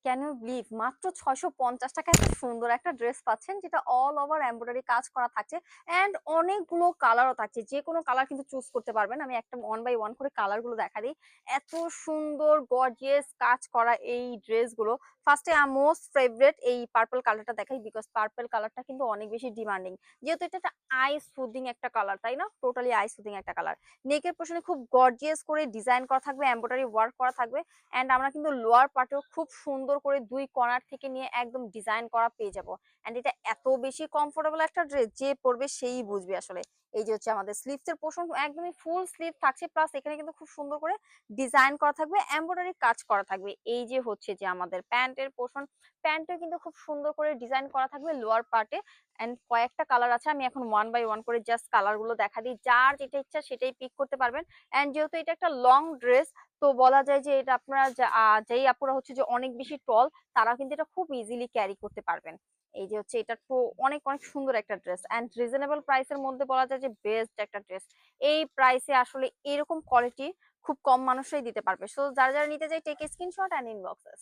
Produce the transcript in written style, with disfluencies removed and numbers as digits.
Can you believe মাত্র ৬৫০ টাকায় এত সুন্দর একটা ড্রেস পাচ্ছেন, যেটা অল ওভার এমব্রয়ডারি কাজ করা থাকছে অ্যান্ড অনেকগুলো কালারও থাকছে। যে কোনো কালার কিন্তু চুজ করতে পারবেন। আমি একটা ওয়ান বাই ওয়ান করে কালার গুলো দেখা দিই। এত সুন্দর গর্জিয়াস কাজ করা এই ড্রেসগুলো। ফার্স্টে মোস্ট ফেভারিট এই পার্পল কালারটা দেখাই, বিকজ পার্পল কালারটা কিন্তু অনেক বেশি ডিমান্ডিং। যেহেতু এটা একটা আই সুদিং একটা কালার, তাই না? টোটালি আই সুদিং একটা কালার। নেকের পোর্শনে খুব গর্জিয়াস করে ডিজাইন করা থাকবে, এমব্রয়ডারি ওয়ার্ক করা থাকবে। এন্ড আমরা কিন্তু লোয়ার পার্টেও খুব সুন্দর করে দুই কর্নার থেকে নিয়ে একদম ডিজাইন করা পেয়ে যাবো। এন্ড এটা এত বেশি কমফোর্টেবল একটা ড্রেস, যে পরবে সেই বুঝবে আসলে। এই যে হচ্ছে আমাদের স্লিভস এর পোর্শন একদমই ফুল স্লিভ থাকছে, প্লাস এখানে কিন্তু খুব সুন্দর করে ডিজাইন করা থাকবে, এমব্রয়ডারি কাজ করা থাকবে। এই যে হচ্ছে যে আমাদের প্যান্টের পোর্শন, প্যান্টে কিন্তু খুব সুন্দর করে ডিজাইন করা থাকবে লোয়ার পার্টে। এন্ড কয়েকটা কালার আছে, আমি এখন ওয়ান বাই ওয়ান করে জাস্ট কালার গুলো দেখা দিই, যার যেটা ইচ্ছা সেটাই পিক করতে পারবেন। এন্ড যেহেতু এটা একটা লং ড্রেস, তো বলা যায় যে এটা আপনারা যেই আপুরা হচ্ছে যে অনেক বেশি টল, তারা কিন্তু এটা খুব ইজিলি ক্যারি করতে পারবেন। এই যে হচ্ছে এটা তো অনেক অনেক সুন্দর একটা ড্রেস এন্ড রিজনেবল প্রাইসের মধ্যে বলা যায় যে বেস্ট একটা ড্রেস। এই প্রাইসে আসলে এরকম কোয়ালিটি খুব কম মানুষই দিতে পারবে। সো যারা যারা নিতে চাই টেক স্ক্রিনশট এন্ড ইনবক্স।